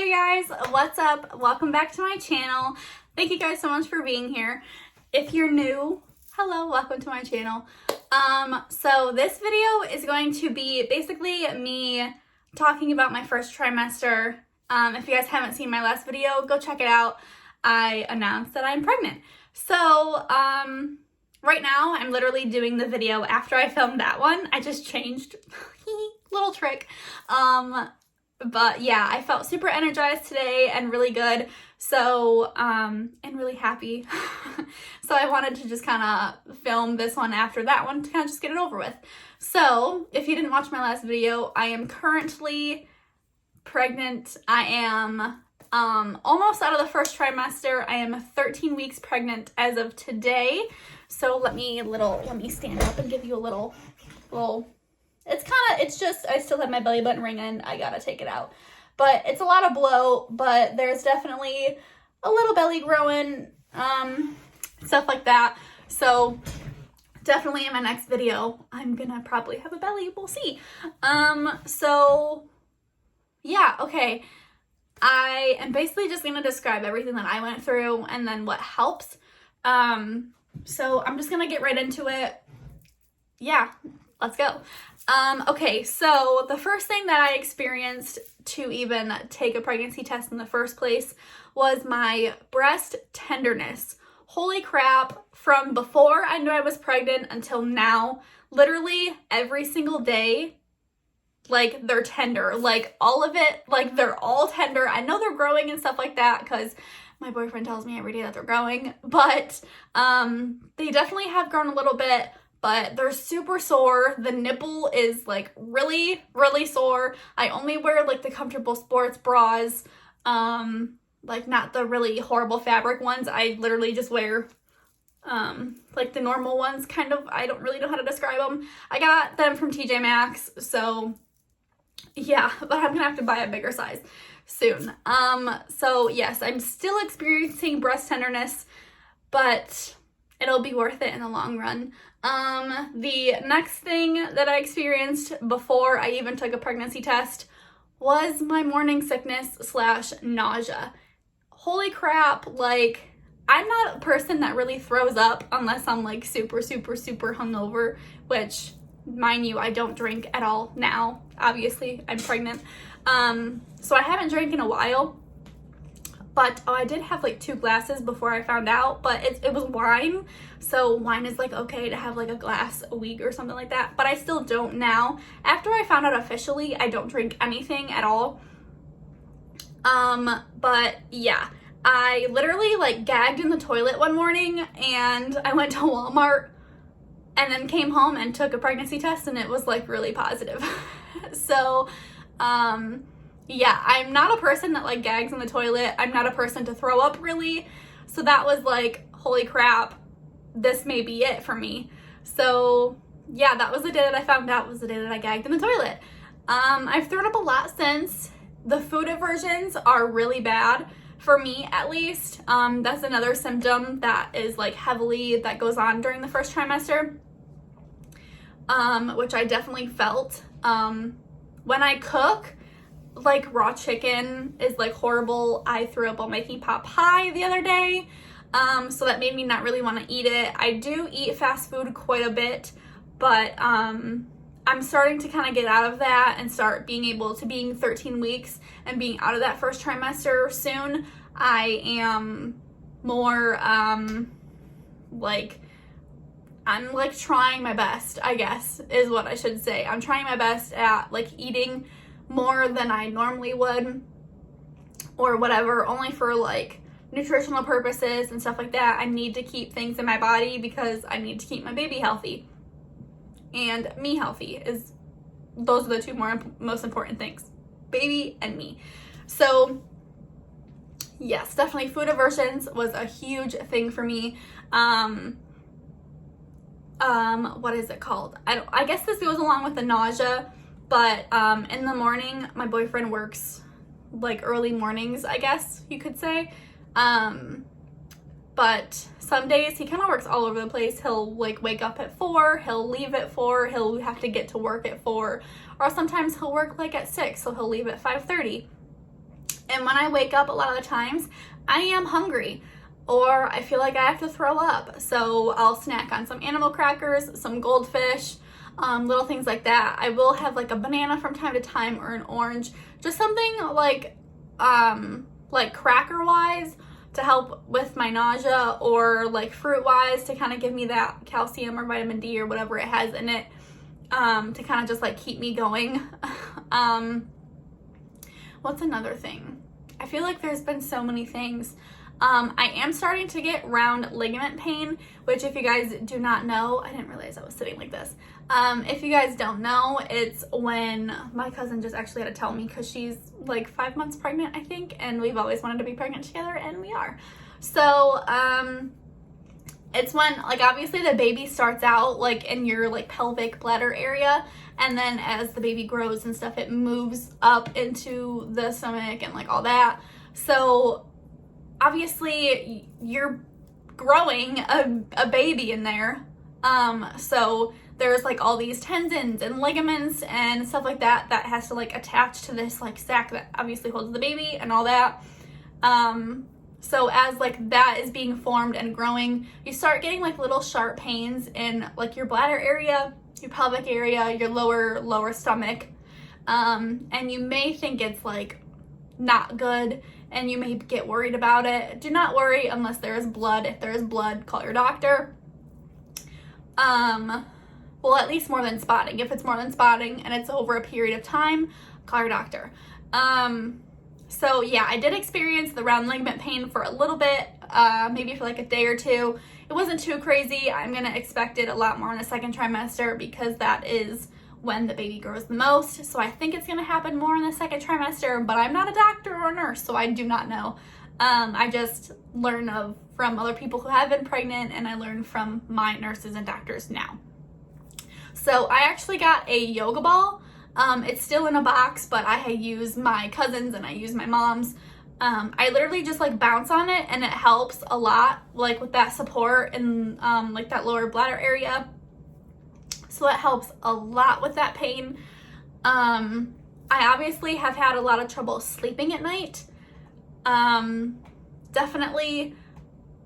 Hey guys, what's up? Welcome back to my channel. Thank you guys so much for being here. If you're new, hello, welcome to my channel. So this video is going to be basically me talking about my first trimester. If you guys haven't seen my last video, go check it out. I announced that I'm pregnant. So, right now I'm literally doing the video after I filmed that one. I just changed, little trick. But yeah, I felt super energized today and really good. So, and really happy. So I wanted to just kind of film this one after that one to kind of just get it over with. So if you didn't watch my last video, I am currently pregnant. I am almost out of the first trimester. I am 13 weeks pregnant as of today. So let me stand up and give you a little, it's just, I still have my belly button ring in. I gotta take it out. But it's a lot of bloat, but there's definitely a little belly growing, stuff like that. So definitely in my next video, I'm gonna probably have a belly. We'll see. So yeah, okay. I am basically just gonna describe everything that I went through and then what helps. So I'm just gonna get right into it. Yeah, let's go. Okay, so the first thing that I experienced to even take a pregnancy test in the first place was my breast tenderness. Holy crap, from before I knew I was pregnant until now, literally every single day, like, they're tender. Like, all of it, like, they're all tender. I know they're growing and stuff like that because my boyfriend tells me every day that they're growing, but they definitely have grown a little bit. But they're super sore. The nipple is like really, really sore. I only wear like the comfortable sports bras, like not the really horrible fabric ones. I literally just wear like the normal ones, kind of. I don't really know how to describe them. I got them from TJ Maxx, so yeah, but I'm gonna have to buy a bigger size soon. So yes, I'm still experiencing breast tenderness, but it'll be worth it in the long run. The next thing that I experienced before I even took a pregnancy test was my morning sickness / nausea. Holy crap, like, I'm not a person that really throws up unless I'm like super, super, super hungover, which, mind you, I don't drink at all now. Obviously, I'm pregnant. So I haven't drank in a while. But I did have like 2 glasses before I found out, but it was wine. So wine is like okay to have like a glass a week or something like that. But I still don't now. After I found out officially, I don't drink anything at all. But yeah, I literally like gagged in the toilet one morning and I went to Walmart and then came home and took a pregnancy test and it was like really positive. So, yeah, I'm not a person that like gags in the toilet. I'm not a person to throw up really. So that was like, holy crap, this may be it for me. So yeah, that was the day that I found out was the day that I gagged in the toilet. I've thrown up a lot since. The food aversions are really bad for me, at least. That's another symptom that is like that goes on during the first trimester, which I definitely felt. When I cook, like raw chicken is like horrible. I threw up on making pot pie the other day, so that made me not really want to eat it. I do eat fast food quite a bit, but I'm starting to kind of get out of that and start being 13 weeks and being out of that first trimester soon. I am more like, I'm like trying my best, I guess is what I should say. I'm trying my best at like eating more than I normally would or whatever, only for like nutritional purposes and stuff like that. I need to keep things in my body because I need to keep my baby healthy and me healthy. Those are the 2 most important things, baby and me. So yes, definitely food aversions was a huge thing for me. What is it called? I guess this goes along with the nausea. But in the morning, my boyfriend works like early mornings, I guess you could say. But some days he kind of works all over the place. He'll like wake up at 4, he'll leave at 4, he'll have to get to work at 4, or sometimes he'll work like at 6, so he'll leave at 5:30. And when I wake up, a lot of the times I am hungry or I feel like I have to throw up. So I'll snack on some animal crackers, some goldfish, little things like that. I will have like a banana from time to time or an orange, just something like cracker wise to help with my nausea, or like fruit wise to kind of give me that calcium or vitamin D or whatever it has in it, to kind of just like keep me going. What's another thing? I feel like there's been so many things. I am starting to get round ligament pain, which if you guys do not know, I didn't realize I was sitting like this. If you guys don't know, it's when my cousin just actually had to tell me, because she's like 5 months pregnant, I think, and we've always wanted to be pregnant together, and we are. So, it's when, like, obviously the baby starts out like in your like pelvic bladder area, and then as the baby grows and stuff, it moves up into the stomach and like all that. So obviously you're growing a baby in there. So there's like all these tendons and ligaments and stuff like that that has to like attach to this like sac that obviously holds the baby and all that. So as like that is being formed and growing, you start getting like little sharp pains in like your bladder area, your pelvic area, your lower stomach. And you may think it's like not good and you may get worried about it. Do not worry unless there is blood. If there is blood, call your doctor. Well, at least more than spotting. If it's more than spotting and it's over a period of time, call your doctor. So yeah, I did experience the round ligament pain for a little bit, maybe for like a day or two. It wasn't too crazy. I'm gonna expect it a lot more in the second trimester because that is when the baby grows the most. So I think it's gonna happen more in the second trimester, but I'm not a doctor or a nurse, so I do not know. I just learn from other people who have been pregnant, and I learn from my nurses and doctors now. So I actually got a yoga ball. It's still in a box, but I use my cousin's and I use my mom's. I literally just like bounce on it and it helps a lot, like with that support and like that lower bladder area. So it helps a lot with that pain. I obviously have had a lot of trouble sleeping at night. Definitely,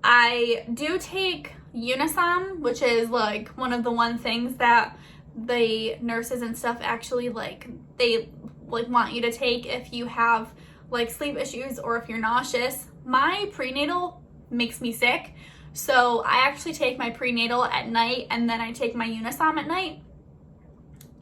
I do take Unisom, which is like one of the one things that the nurses and stuff actually like, they like want you to take if you have like sleep issues or if you're nauseous. My prenatal makes me sick, so I actually take my prenatal at night and then I take my Unisom at night.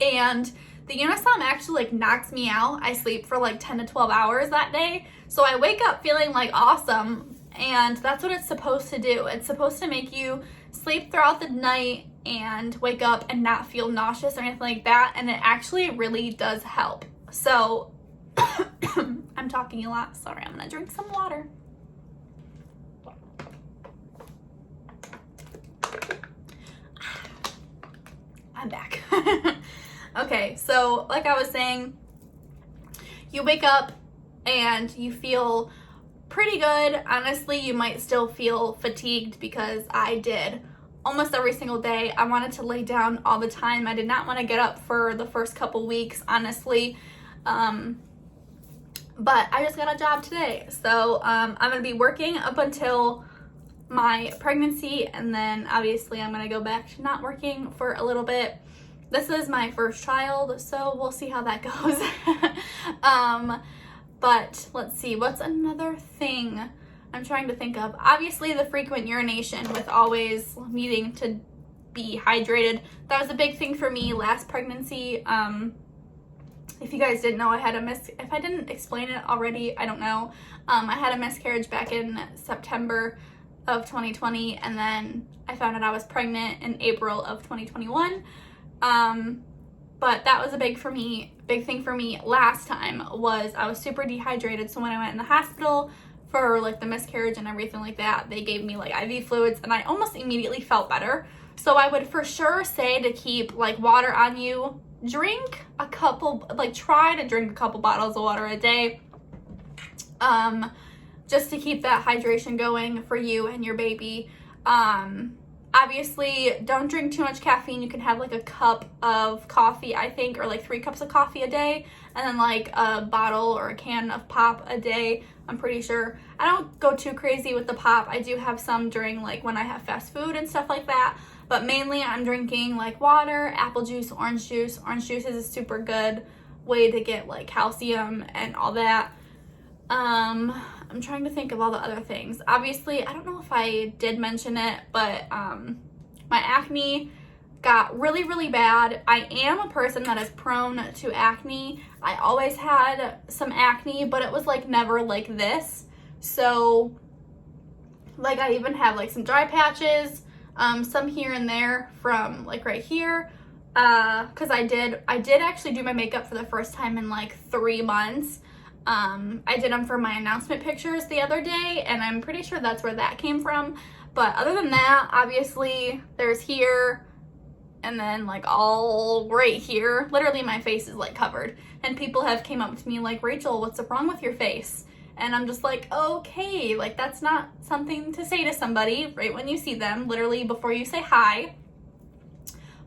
And the Unisom actually like knocks me out. I sleep for like 10 to 12 hours that day, so I wake up feeling like awesome, and that's what it's supposed to do. It's supposed to make you sleep throughout the night and wake up and not feel nauseous or anything like that, and it actually really does help. So I'm talking a lot, sorry, I'm gonna drink some water. I'm back. Okay, so like I was saying, you wake up and you feel pretty good. Honestly, you might still feel fatigued, because I did almost every single day. I wanted to lay down all the time. I did not want to get up for the first couple weeks, honestly. But I just got a job today. So I'm going to be working up until my pregnancy, and then obviously I'm going to go back to not working for a little bit. This is my first child, so we'll see how that goes. But let's see, what's another thing I'm trying to think of? Obviously the frequent urination with always needing to be hydrated. That was a big thing for me last pregnancy. If you guys didn't know, if I didn't explain it already, I don't know. I had a miscarriage back in September of 2020, and then I found out I was pregnant in April of 2021. But that was a big thing for me last time, was I was super dehydrated. So when I went in the hospital for like the miscarriage and everything like that, they gave me like IV fluids, and I almost immediately felt better. So I would for sure say to keep like water on you. Drink a couple, like try to drink a couple bottles of water a day, just to keep that hydration going for you and your baby. Obviously, don't drink too much caffeine. You can have like a cup of coffee, I think, or like 3 cups of coffee a day, and then like a bottle or a can of pop a day, I'm pretty sure. I don't go too crazy with the pop. I do have some during like when I have fast food and stuff like that, but mainly I'm drinking like water, apple juice, orange juice. Orange juice is a super good way to get like calcium and all that. I'm trying to think of all the other things. Obviously, I don't know if I did mention it, but my acne got really, really bad. I am a person that is prone to acne. I always had some acne, but it was like never like this. So like I even have like some dry patches, some here and there from like right here. Cause I did actually do my makeup for the first time in like 3 months. I did them for my announcement pictures the other day, and I'm pretty sure that's where that came from. But other than that, obviously there's here, and then like all right here, literally my face is like covered, and people have came up to me like, Rachel, what's wrong with your face? And I'm just like, okay, like that's not something to say to somebody right when you see them, literally before you say hi.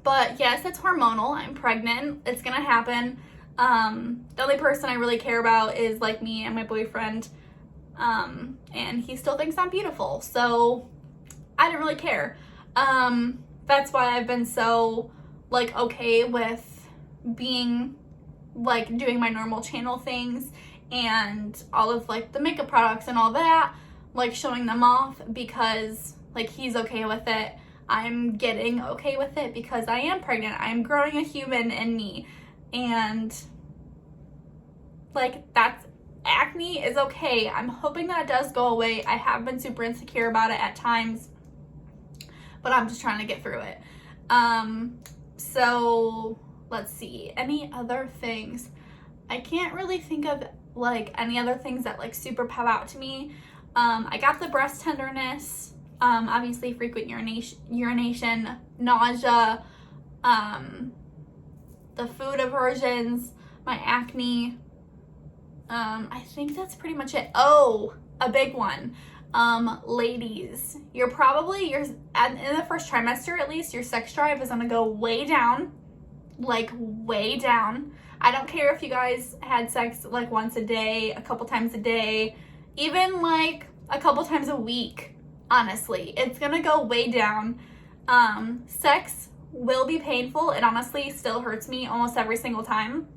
But yes, it's hormonal. I'm pregnant. It's gonna happen. The only person I really care about is like me and my boyfriend, and he still thinks I'm beautiful, so I didn't really care. That's why I've been so like okay with being like doing my normal channel things and all of like the makeup products and all that, like showing them off, because like he's okay with it. I'm getting okay with it because I am pregnant. I'm growing a human in me, and like that's acne is okay. I'm hoping that it does go away. I have been super insecure about it at times, but I'm just trying to get through it. So let's see, any other things? I can't really think of like any other things that like super pop out to me. I got the breast tenderness, obviously frequent urination, nausea, the food aversions, my acne. I think that's pretty much it. Oh, a big one. Ladies, in the first trimester at least, your sex drive is gonna go way down, like way down. I don't care if you guys had sex like once a day, a couple times a day, even like a couple times a week. Honestly, it's gonna go way down. Sex will be painful. It honestly still hurts me almost every single time.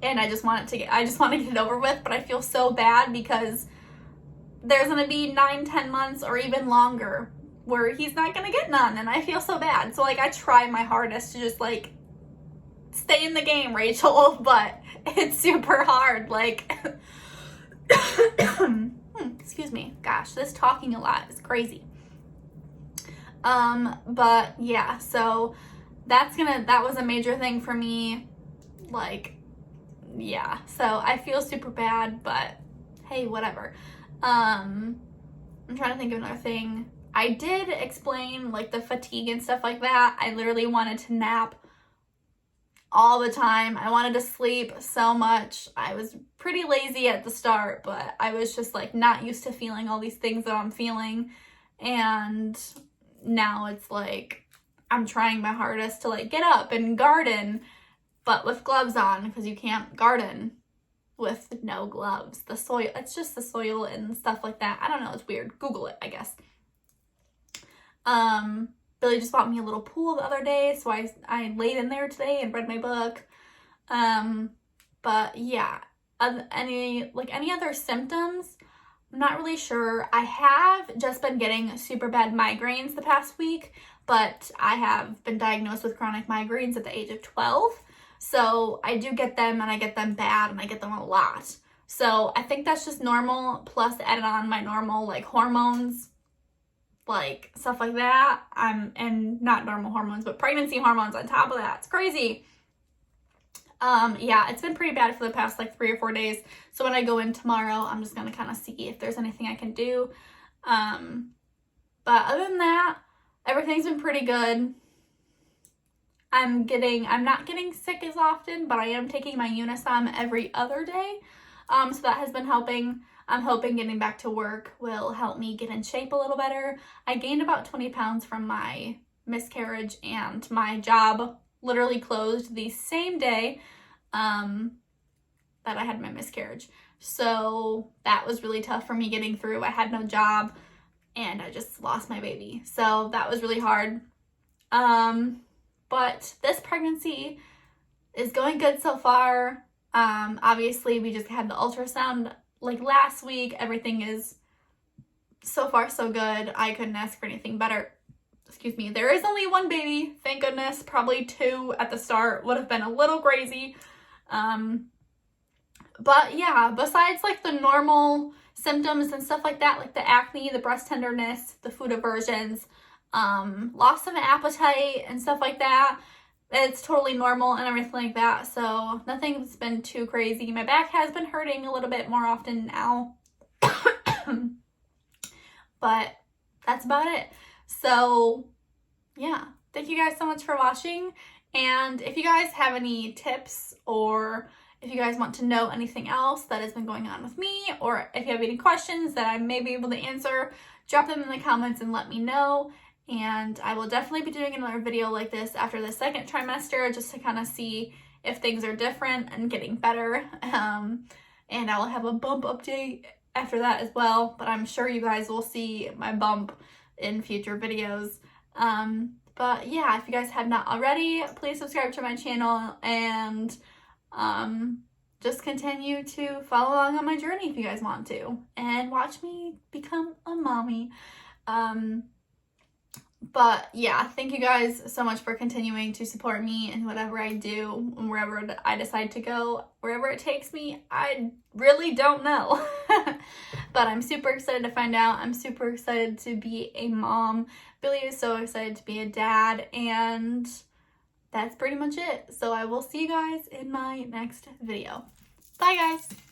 And I just want to get it over with, but I feel so bad because there's gonna be 9-10 months or even longer where he's not gonna get none, and I feel so bad. So like I try my hardest to just like stay in the game, Rachel, but it's super hard. Like excuse me, gosh, this talking a lot is crazy. But yeah, so that was a major thing for me. Like, yeah, so I feel super bad, but hey, whatever. I'm trying to think of another thing. I did explain like the fatigue and stuff like that. I literally wanted to nap all the time. I wanted to sleep so much. I was pretty lazy at the start, but I was just like not used to feeling all these things that I'm feeling. And now it's like I'm trying my hardest to like get up and garden, but with gloves on, because you can't garden with no gloves. The soil, it's just the soil and stuff like that. I don't know, it's weird. Google it, I guess. Billy just bought me a little pool the other day, so I laid in there today and read my book. But yeah, any other symptoms, I'm not really sure. I have just been getting super bad migraines the past week, but I have been diagnosed with chronic migraines at the age of 12. So I do get them, and I get them bad, and I get them a lot. So I think that's just normal, plus added on my normal like hormones, like stuff like that. And not normal hormones, but pregnancy hormones on top of that. It's crazy. Yeah, it's been pretty bad for the past like 3 or 4 days. So when I go in tomorrow, I'm just gonna kind of see if there's anything I can do. But other than that, everything's been pretty good. I'm not getting sick as often, but I am taking my Unisom every other day. So that has been helping. I'm hoping getting back to work will help me get in shape a little better. I gained about 20 pounds from my miscarriage, and my job literally closed the same day that I had my miscarriage. So that was really tough for me getting through. I had no job and I just lost my baby. So that was really hard. But this pregnancy is going good so far. Obviously we just had the ultrasound like last week. Everything is so far so good. I couldn't ask for anything better. Excuse me. There is only one baby, thank goodness. Probably two at the start would have been a little crazy. But yeah, besides like the normal symptoms and stuff like that, like the acne, the breast tenderness, the food aversions, loss of appetite and stuff like that, it's totally normal and everything like that. So nothing's been too crazy. My back has been hurting a little bit more often now. But that's about it. So yeah, thank you guys so much for watching. And if you guys have any tips, or if you guys want to know anything else that has been going on with me, or if you have any questions that I may be able to answer, drop them in the comments and let me know. And I will definitely be doing another video like this after the second trimester, just to kind of see if things are different and getting better. And I will have a bump update after that as well, but I'm sure you guys will see my bump in future videos. But yeah, if you guys have not already, please subscribe to my channel and just continue to follow along on my journey if you guys want to, and watch me become a mommy. But yeah, thank you guys so much for continuing to support me in whatever I do and wherever I decide to go. Wherever it takes me, I really don't know. But I'm super excited to find out. I'm super excited to be a mom. Billy is so excited to be a dad, and that's pretty much it. So I will see you guys in my next video. Bye guys!